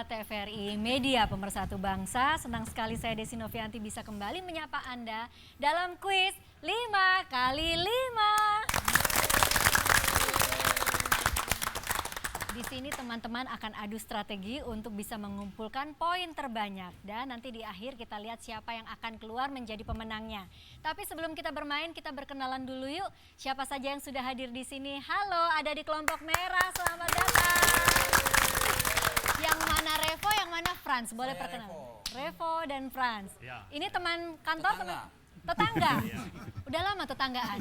pemirsa TVRI Media Pemersatu Bangsa, senang sekali saya Desi Novianti bisa kembali menyapa Anda dalam kuis 5x5. Di sini teman-teman akan adu strategi untuk bisa mengumpulkan poin terbanyak dan nanti di akhir kita lihat siapa yang akan keluar menjadi pemenangnya. Tapi sebelum kita bermain, kita berkenalan dulu yuk. Siapa saja yang sudah hadir di sini? Halo, ada di kelompok merah, selamat datang. Yang mana Revo, yang mana Frans? Boleh perkenalan. Revo dan Frans. Ya. Ini teman kantor, tetangga. Udah lama tetanggaan.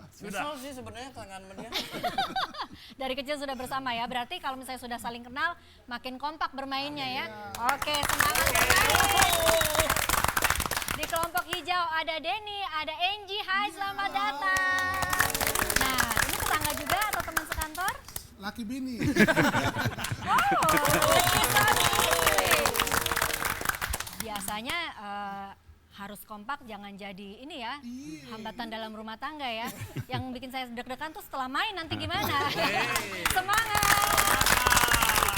Sudah sih sebenarnya tangan dia. Dari kecil sudah bersama ya. Berarti kalau misalnya sudah saling kenal, makin kompak bermainnya ya. Oke, semangat bermain. Di kelompok hijau ada Denny, ada Angie. Hai, selamat datang. Nah, ini tetangga juga atau teman sekantor? Laki bini. Oh, biasanya harus kompak, jangan jadi ini ya, hambatan dalam rumah tangga ya. Yang bikin saya deg-degan tuh setelah main nanti gimana. Semangat.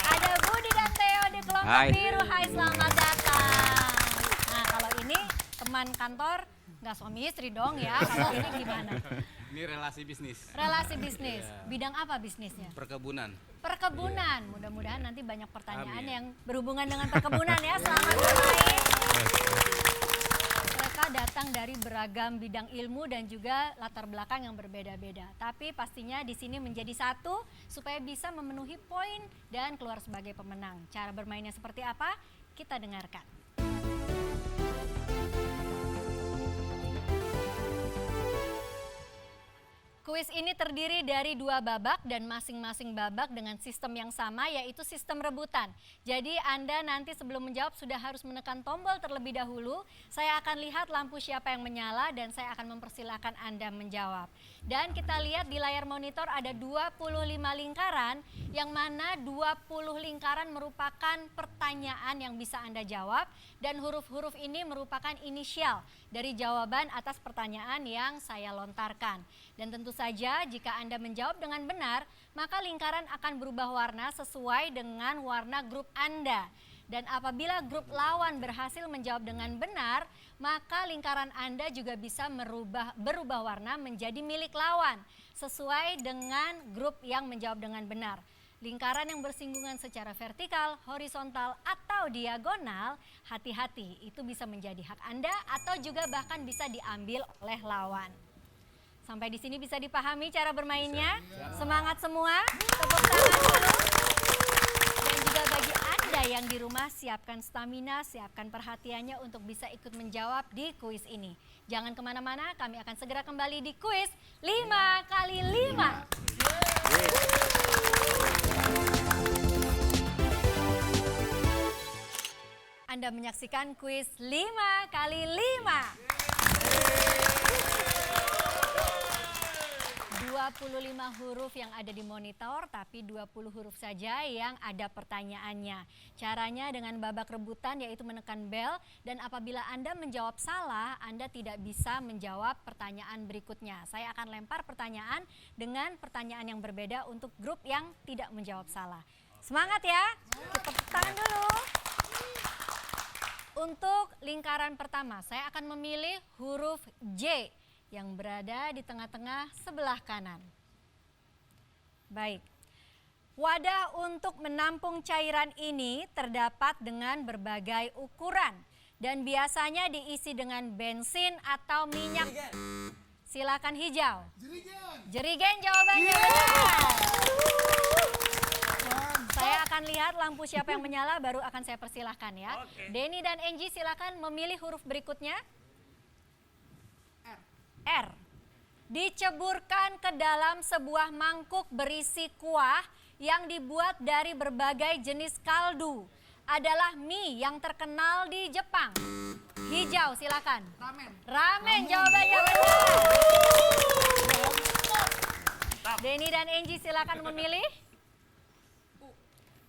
Ada Budi dan Theo di kelompok biru. Hai, selamat datang. Nah, kalau ini teman kantor, nggak suami istri dong ya. Kalau ini gimana? Ini relasi bisnis. Relasi bisnis. Bidang apa bisnisnya? Perkebunan. Perkebunan. Mudah-mudahan nanti banyak pertanyaan yang berhubungan dengan perkebunan ya. Selamat bermain. Mereka datang dari beragam bidang ilmu dan juga latar belakang yang berbeda-beda. Tapi pastinya di sini menjadi satu supaya bisa memenuhi poin dan keluar sebagai pemenang. Cara bermainnya seperti apa? Kita dengarkan. Kuis ini terdiri dari 2 babak dan masing-masing babak dengan sistem yang sama, yaitu sistem rebutan. Jadi Anda nanti sebelum menjawab sudah harus menekan tombol terlebih dahulu. Saya akan lihat lampu siapa yang menyala dan saya akan mempersilahkan Anda menjawab. Dan kita lihat di layar monitor ada 25 lingkaran, yang mana 20 lingkaran merupakan pertanyaan yang bisa Anda jawab. Dan huruf-huruf ini merupakan inisial dari jawaban atas pertanyaan yang saya lontarkan. Dan tentu saja jika Anda menjawab dengan benar, maka lingkaran akan berubah warna sesuai dengan warna grup Anda. Dan apabila grup lawan berhasil menjawab dengan benar, maka lingkaran Anda juga bisa berubah warna menjadi milik lawan sesuai dengan grup yang menjawab dengan benar. Lingkaran yang bersinggungan secara vertikal, horizontal, atau diagonal, hati-hati, itu bisa menjadi hak Anda atau juga bahkan bisa diambil oleh lawan. Sampai di sini bisa dipahami cara bermainnya? Semangat semua, tepuk tangan dulu. Dan juga bagi Anda yang di rumah, siapkan stamina, siapkan perhatiannya untuk bisa ikut menjawab di kuis ini. Jangan kemana-mana, kami akan segera kembali di kuis 5x5. Anda menyaksikan kuis 5x5. 25 huruf yang ada di monitor, tapi 20 huruf saja yang ada pertanyaannya. Caranya dengan babak rebutan, yaitu menekan bel, dan apabila Anda menjawab salah, Anda tidak bisa menjawab pertanyaan berikutnya. Saya akan lempar pertanyaan dengan pertanyaan yang berbeda untuk grup yang tidak menjawab salah. Semangat ya, kita tepuk tangan dulu. Untuk lingkaran pertama, saya akan memilih huruf J yang berada di tengah-tengah sebelah kanan. Baik, wadah untuk menampung cairan ini terdapat dengan berbagai ukuran dan biasanya diisi dengan bensin atau minyak. Silakan hijau. Jerigen jawabannya benar. Saya akan lihat lampu siapa yang menyala, baru akan saya persilahkan ya. Denny dan Angie silakan memilih huruf berikutnya. R. Diceburkan ke dalam sebuah mangkuk berisi kuah yang dibuat dari berbagai jenis kaldu. Adalah mie yang terkenal di Jepang. Hijau silakan. Ramen jawabannya benar. Denny dan Angie silakan memilih.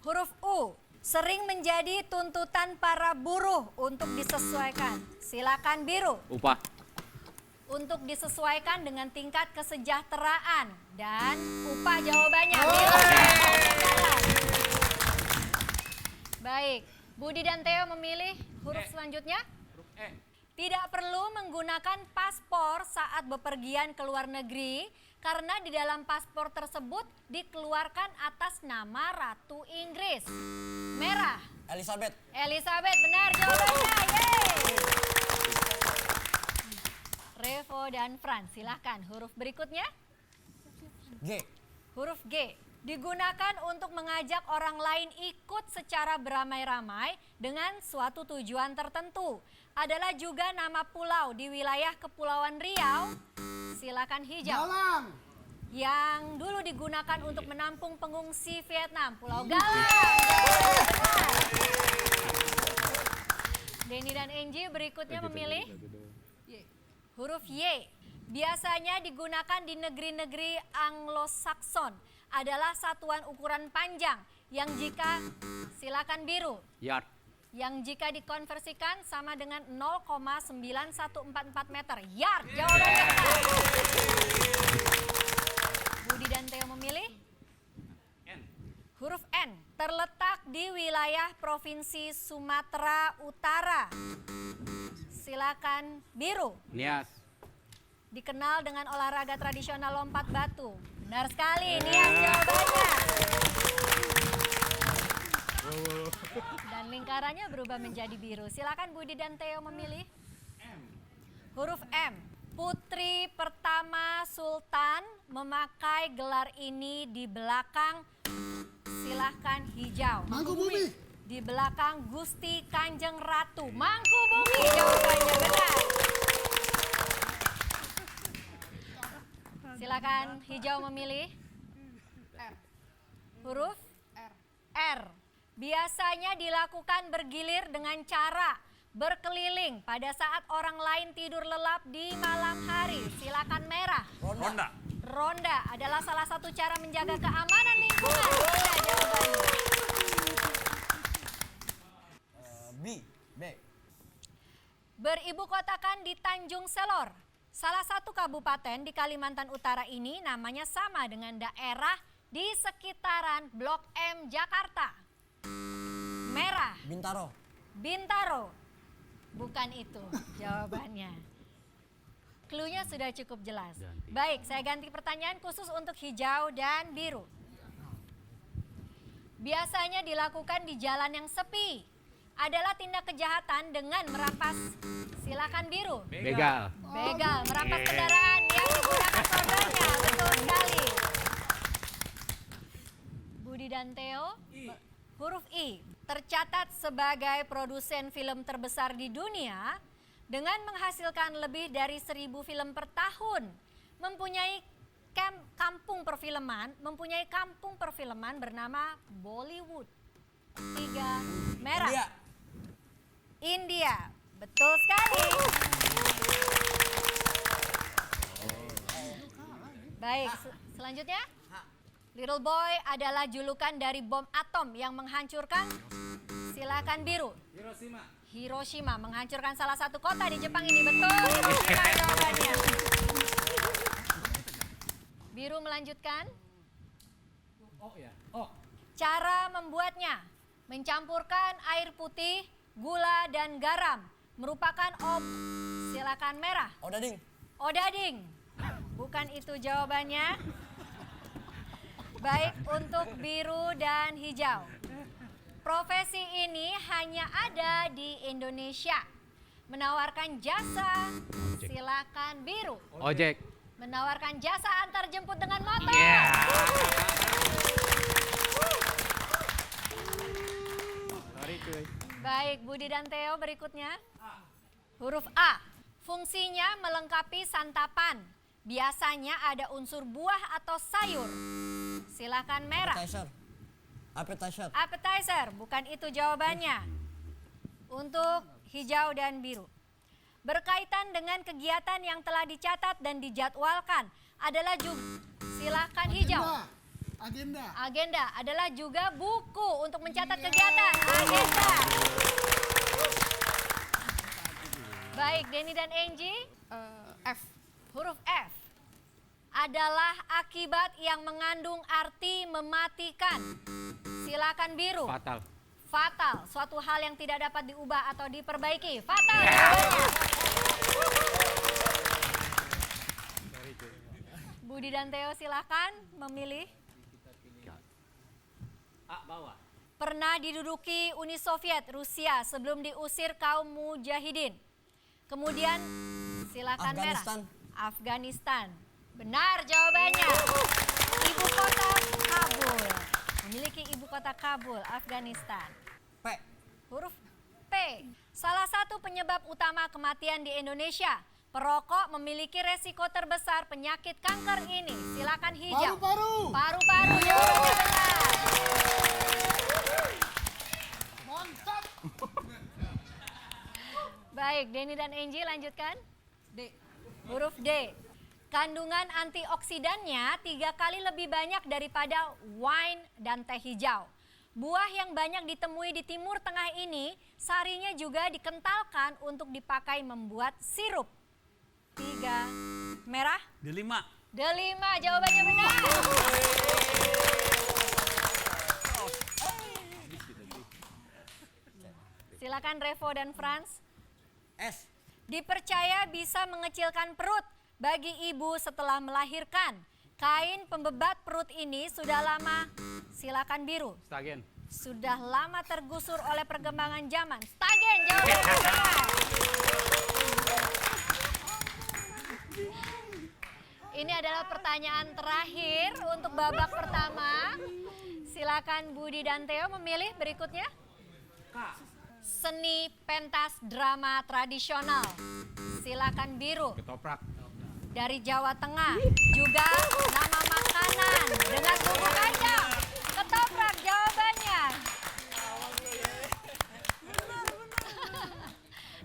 Huruf U. Sering menjadi tuntutan para buruh untuk disesuaikan. Silakan biru. Upah. Untuk disesuaikan dengan tingkat kesejahteraan dan upah jawabannya. Baik. Baik, Budi dan Theo memilih huruf selanjutnya. Huruf E. Tidak perlu menggunakan paspor saat bepergian ke luar negeri karena di dalam paspor tersebut dikeluarkan atas nama Ratu Inggris. Merah. Elizabeth. Elizabeth, benar jawabannya. Yeay. Revo dan Fran, silahkan huruf berikutnya. G. Huruf G digunakan untuk mengajak orang lain ikut secara beramai-ramai dengan suatu tujuan tertentu. Adalah juga nama pulau di wilayah Kepulauan Riau. Silakan hijau. Galang. Yang dulu digunakan untuk menampung pengungsi Vietnam, Pulau Galang. Denny dan Angie berikutnya memilih huruf Y. Biasanya digunakan di negeri-negeri Anglo-Saxon. Adalah satuan ukuran panjang yang jika, silakan biru, Yard. yang jika dikonversikan sama dengan 0,9144 meter. Yard, jawabannya benar. Budi dan Theo memilih N. huruf N. Terletak di wilayah Provinsi Sumatera Utara. Silakan biru. Nias. Dikenal dengan olahraga tradisional lompat batu. Benar sekali, Nias jawabannya. Dan lingkarannya berubah menjadi biru. Silakan Budi dan Theo memilih. Huruf M. Putri pertama Sultan memakai gelar ini di belakang, silahkan hijau. Mangkubumi. Di belakang Gusti Kanjeng Ratu. Mangkubumi jawabannya benar. Silakan hijau memilih. Huruf R. Biasanya dilakukan bergilir dengan cara berkeliling pada saat orang lain tidur lelap di malam hari. Silakan merah. Ronda. Ronda adalah salah satu cara menjaga keamanan lingkungan. Benar jawabannya. B. Beribu kotakan di Tanjung Selor. Salah satu kabupaten di Kalimantan Utara ini namanya sama dengan daerah di sekitaran Blok M Jakarta. Merah. Bintaro. Bintaro. Bukan itu jawabannya. Cluenya sudah cukup jelas. Baik, saya ganti pertanyaan khusus untuk hijau dan biru. Biasanya dilakukan di jalan yang sepi. Adalah tindak kejahatan dengan merampas, silakan biru. Begal. Begal, merampas kendaraan yang digunakan saudaranya. Betul sekali. Budi dan Theo, huruf I. Tercatat sebagai produsen film terbesar di dunia dengan menghasilkan lebih dari 1.000 film per tahun. Mempunyai kampung perfilman bernama Bollywood. 3, merah. India. Betul sekali. Baik, selanjutnya. Little Boy adalah julukan dari bom atom yang menghancurkan, silakan biru. Hiroshima. Hiroshima menghancurkan salah satu kota di Jepang ini. Betul, Hiroshima jawabannya. Biru melanjutkan. Cara membuatnya. Mencampurkan air putih, gula, dan garam. Merupakan silakan merah. Odading. Odading. Bukan itu jawabannya. Baik untuk biru dan hijau. Profesi ini hanya ada di Indonesia. Menawarkan jasa, silakan biru. Ojek. Menawarkan jasa antar jemput dengan motor. Sorry cuy. Baik, Budi dan Theo berikutnya. Huruf A. Fungsinya melengkapi santapan. Biasanya ada unsur buah atau sayur. Silakan merah. Appetizer. Appetizer, bukan itu jawabannya. Untuk hijau dan biru. Berkaitan dengan kegiatan yang telah dicatat dan dijadwalkan adalah juga, silakan hijau. Agenda adalah juga buku untuk mencatat kegiatan. Agenda. Baik, Denny dan Angie. F. Huruf F adalah akibat yang mengandung arti mematikan. Silakan biru. Fatal. Fatal, suatu hal yang tidak dapat diubah atau diperbaiki. Fatal jawabannya. Budi dan Theo silakan memilih. A, bawah. Pernah diduduki Uni Soviet, Rusia sebelum diusir kaum mujahidin. Kemudian silakan Afghanistan. merah. Afghanistan. Benar jawabannya. Ibu kota Kabul. Memiliki ibu kota Kabul, Afghanistan. P. Huruf P. Salah satu penyebab utama kematian di Indonesia. Perokok memiliki resiko terbesar penyakit kanker ini. Silakan hijau. Paru-paru. Paru-paru jawabannya benar. Mantap. Baik, Denny dan Angie lanjutkan. D. Huruf D. Kandungan antioksidannya 3 kali lebih banyak daripada wine dan teh hijau. Buah yang banyak ditemui di Timur Tengah ini, sarinya juga dikentalkan untuk dipakai membuat sirup. 3, merah. Delima. Delima, jawabannya benar. Silakan Revo dan Franz. S. Dipercaya bisa mengecilkan perut bagi ibu setelah melahirkan. Kain pembebat perut ini sudah lama, silakan biru. Stagen. Sudah lama tergusur oleh perkembangan zaman. Stagen, jawabannya benar. Ini adalah pertanyaan terakhir untuk babak pertama. Silakan Budi dan Theo memilih berikutnya. K. Seni pentas drama tradisional. Silakan biru. Ketoprak. Dari Jawa Tengah. Juga nama makanan dengan bumbu kacang. Ketoprak jawabannya.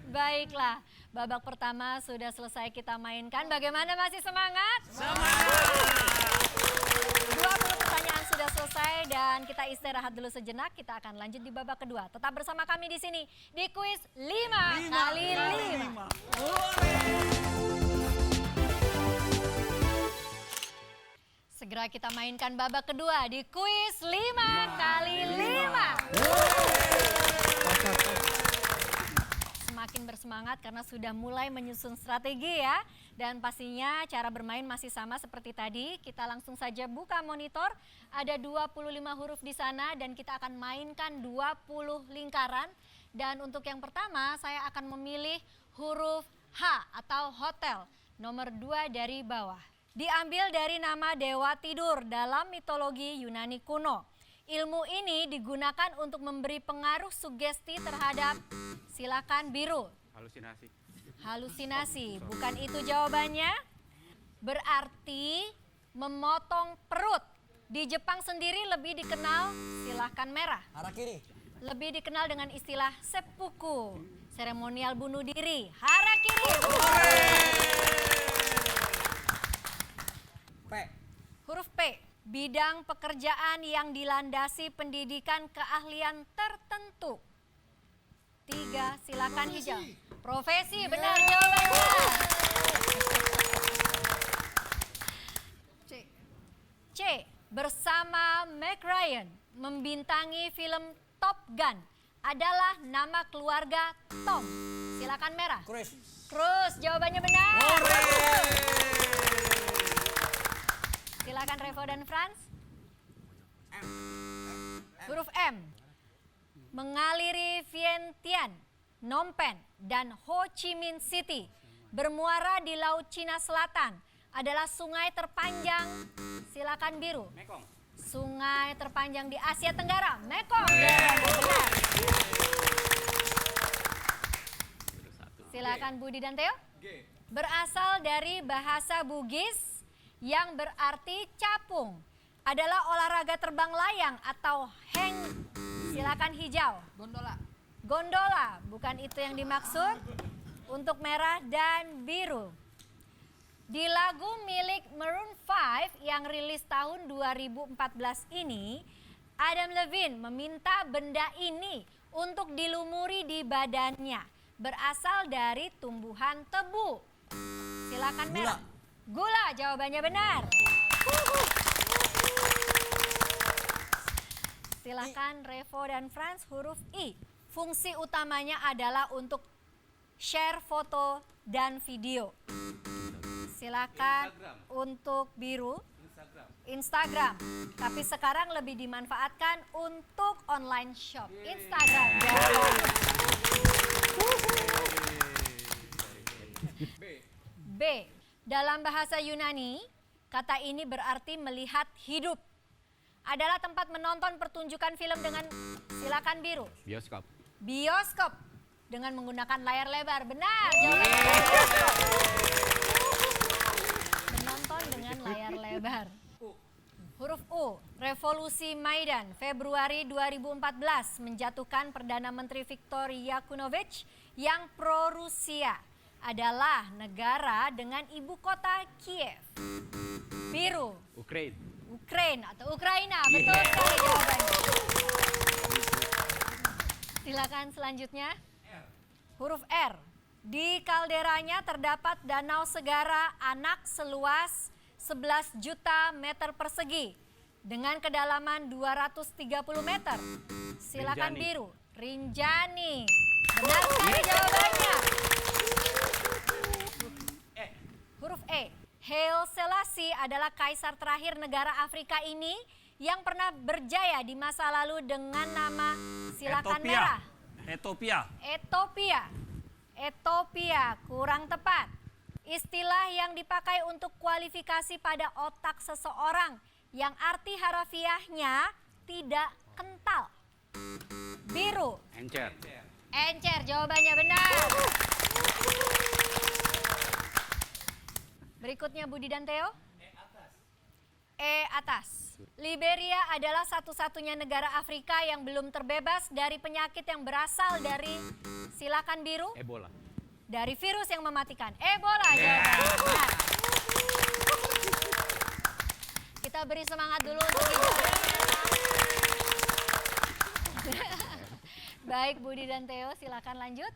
Baiklah, babak pertama sudah selesai kita mainkan. Bagaimana, masih semangat? Semangat! 20 pertanyaan sudah selesai dan kita istirahat dulu sejenak. Kita akan lanjut di babak kedua. Tetap bersama kami di sini di kuis 5 kali 5. Segera kita mainkan babak kedua di kuis 5 kali 5. Semakin bersemangat karena sudah mulai menyusun strategi ya. Dan pastinya cara bermain masih sama seperti tadi. Kita langsung saja buka monitor. Ada 25 huruf di sana dan kita akan mainkan 20 lingkaran. Dan untuk yang pertama saya akan memilih huruf H atau hotel. Nomor 2 dari bawah. Diambil dari nama Dewa Tidur dalam mitologi Yunani kuno. Ilmu ini digunakan untuk memberi pengaruh sugesti terhadap, silakan biru. Halusinasi. Halusinasi, bukan itu jawabannya. Berarti memotong perut. Di Jepang sendiri lebih dikenal, silakan merah. Harakiri. Lebih dikenal dengan istilah seppuku, seremonial bunuh diri. Harakiri. P. Huruf P. Bidang pekerjaan yang dilandasi pendidikan keahlian tertentu. 3, silakan hijau. Profesi, benar jawabannya. C. Bersama Meg Ryan membintangi film Top Gun adalah nama keluarga Tom. Silakan merah. Chris. Cruz, jawabannya benar. Silakan Revo dan Franz. Huruf M. Mengaliri Vientiane, Phnom Penh, dan Ho Chi Minh City. Bermuara di Laut Cina Selatan. Adalah sungai terpanjang, silakan biru. Mekong. Sungai terpanjang di Asia Tenggara, Mekong. Benar. Silakan Budi dan Theo. Berasal dari bahasa Bugis yang berarti capung. Adalah olahraga terbang layang atau hang. Silakan hijau. Gondola. Gondola, bukan itu yang dimaksud. Untuk merah dan biru. Di lagu milik Maroon 5 yang rilis tahun 2014 ini, Adam Levine meminta benda ini untuk dilumuri di badannya. Berasal dari tumbuhan tebu. Silakan merah. Gula, jawabannya benar. Silakan Revo dan Franz. Huruf I. Fungsi utamanya adalah untuk share foto dan video. Silakan Instagram. untuk biru. Instagram. Instagram. Tapi sekarang lebih dimanfaatkan untuk online shop. Instagram. B. B. Dalam bahasa Yunani, kata ini berarti melihat hidup. Adalah tempat menonton pertunjukan film dengan silakan biru. Bioskop. Bioskop dengan menggunakan layar lebar. Benar. Jawabannya bioskop. Menonton dengan layar lebar. Huruf U. Revolusi Maidan Februari 2014 menjatuhkan Perdana Menteri Viktor Yanukovych yang pro-Rusia. Adalah negara dengan ibu kota Kiev. Biru. Ukraine atau Ukraina. Betul sekali jawabannya. Silakan selanjutnya. Huruf R. Di kalderanya terdapat danau segara anak seluas 11 juta meter persegi dengan kedalaman 230 meter. Silakan Rinjani. biru. Rinjani. Benar sekali jawabannya. Huruf E. Haile Selassie adalah kaisar terakhir negara Afrika ini yang pernah berjaya di masa lalu dengan nama silakan merah. Ethiopia kurang tepat. Istilah yang dipakai untuk kualifikasi pada otak seseorang yang arti harafiahnya tidak kental. Biru. Encer. Encer, jawabannya benar. Berikutnya Budi dan Theo. E atas. Liberia adalah satu-satunya negara Afrika yang belum terbebas dari penyakit yang berasal dari silakan biru. Ebola. Dari virus yang mematikan. Ebola jawabannya. Benar. Kita beri semangat dulu untuk hijau. Baik Budi dan Theo, silakan lanjut.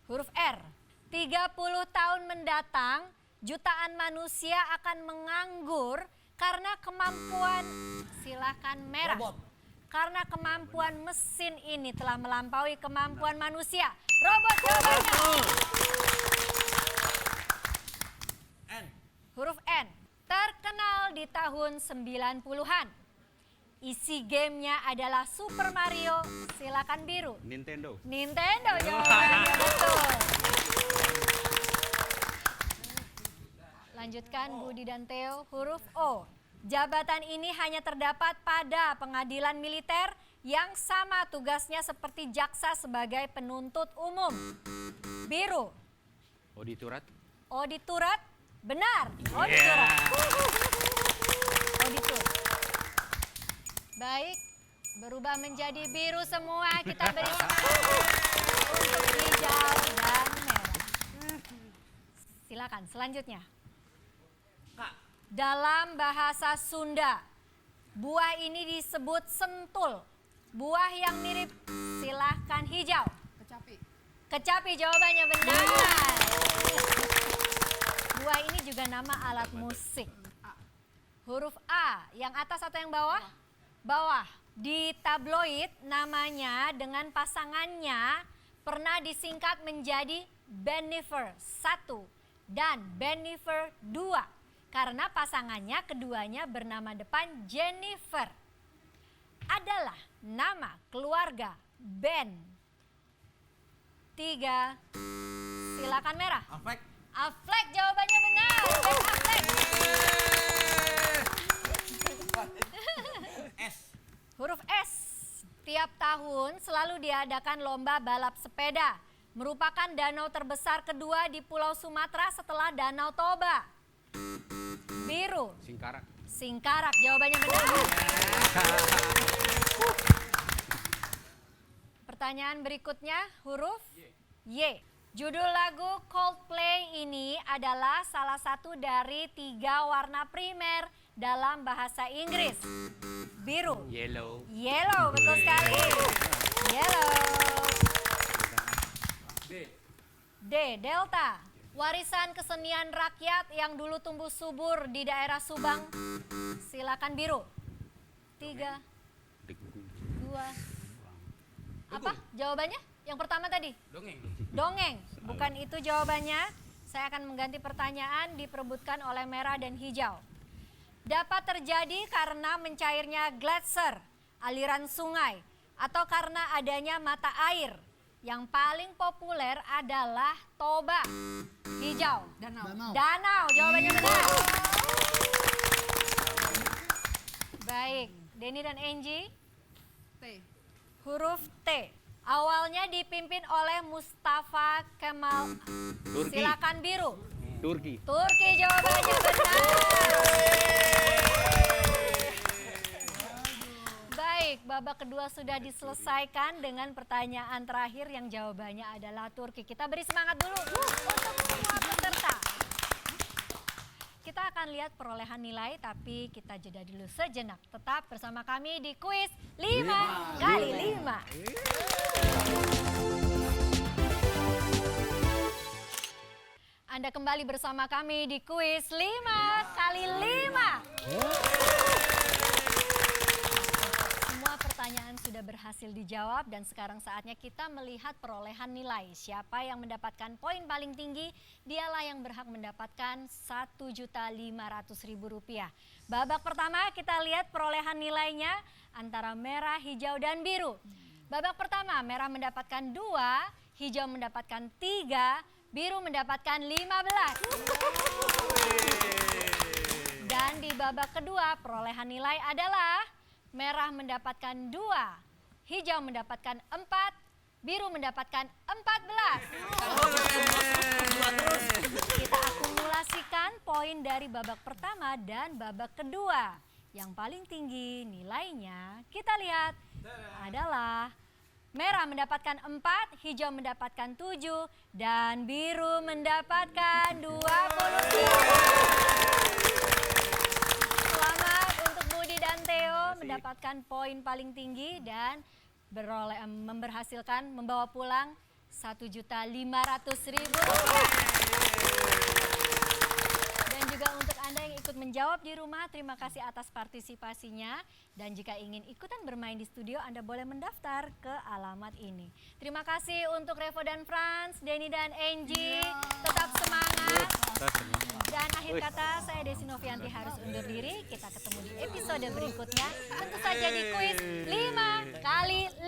Huruf R. 30 tahun mendatang, jutaan manusia akan menganggur karena kemampuan silakan merah. Robot. Karena kemampuan mesin ini telah melampaui kemampuan manusia. Robot jawabannya. N. Huruf N. Terkenal di tahun 90-an. Isi gamenya adalah Super Mario. Silakan biru. Nintendo. Nintendo jawabannya betul. Lanjutkan Budi dan Theo. Huruf O. Jabatan ini hanya terdapat pada pengadilan militer yang sama tugasnya seperti jaksa sebagai penuntut umum. Biru. Auditorat. Auditorat. Benar. Auditorat. Auditor. Baik. Berubah menjadi biru semua. Kita beri semangat untuk hijau dan merah. Silakan selanjutnya. Dalam bahasa Sunda, buah ini disebut sentul. Buah yang mirip silahkan hijau. Kecapi. Kecapi jawabannya benar. Buah ini juga nama alat musik. Huruf A, yang atas atau yang bawah? Bawah. Di tabloid namanya dengan pasangannya pernah disingkat menjadi Bennifer 1 dan Bennifer 2. Karena pasangannya keduanya bernama depan Jennifer. Adalah nama keluarga Ben. 3. Silakan merah. Affleck. Affleck jawabannya benar. Ben Affleck. S. Huruf S. Tiap tahun selalu diadakan lomba balap sepeda. Merupakan danau terbesar kedua di Pulau Sumatera setelah Danau Toba. Biru. Singkarak. Singkarak jawabannya benar. Pertanyaan berikutnya huruf Y. Judul lagu Coldplay ini adalah salah satu dari 3 warna primer dalam bahasa Inggris. Biru. Yellow. Yellow, betul sekali. Yellow. D. D. Delta. Warisan kesenian rakyat yang dulu tumbuh subur di daerah Subang. Silakan biru. 3. Degung. Apa jawabannya? Yang pertama tadi? Dongeng. Dongeng. Bukan itu jawabannya. Saya akan mengganti pertanyaan diperebutkan oleh merah dan hijau. Dapat terjadi karena mencairnya gletser, aliran sungai, atau karena adanya mata air. Yang paling populer adalah toba. Hijau. Danau. Jawabannya benar. Baik, Denny dan Angie. T. Huruf T. Awalnya dipimpin oleh Mustafa Kemal. Turki. Silakan biru. Turki. Turki jawabannya benar. Baik, babak kedua sudah diselesaikan dengan pertanyaan terakhir yang jawabannya adalah Turki. Kita beri semangat dulu untuk semua peserta. Kita akan lihat perolehan nilai, tapi kita jeda dulu sejenak. Tetap bersama kami di kuis 5 kali 5. Anda kembali bersama kami di kuis 5 kali 5. Semua pertanyaan sudah berhasil dijawab dan sekarang saatnya kita melihat perolehan nilai. Siapa yang mendapatkan poin paling tinggi, dialah yang berhak mendapatkan Rp1.500.000. Babak pertama kita lihat perolehan nilainya antara merah, hijau, dan biru. Babak pertama merah mendapatkan 2, hijau mendapatkan 3, biru mendapatkan 15. Dan di babak kedua perolehan nilai adalah merah mendapatkan 2, hijau mendapatkan 4, biru mendapatkan 14. Kita akumulasikan poin dari babak pertama dan babak kedua. Yang paling tinggi nilainya kita lihat adalah merah mendapatkan 4, hijau mendapatkan 7, dan biru mendapatkan 20. Selamat untuk Budi dan Theo mendapatkan poin paling tinggi dan memberhasilkan membawa pulang Rp1.500.000. Dan juga untuk Anda yang ikut menjawab di rumah, terima kasih atas partisipasinya. Dan jika ingin ikutan bermain di studio, Anda boleh mendaftar ke alamat ini. Terima kasih untuk Revo dan Franz, Denny dan Angie. Tetap semangat. Dan akhir kata, saya Desi Novianti harus undur diri. Kita ketemu di episode berikutnya. Tentu saja di kuis 5 kali 5.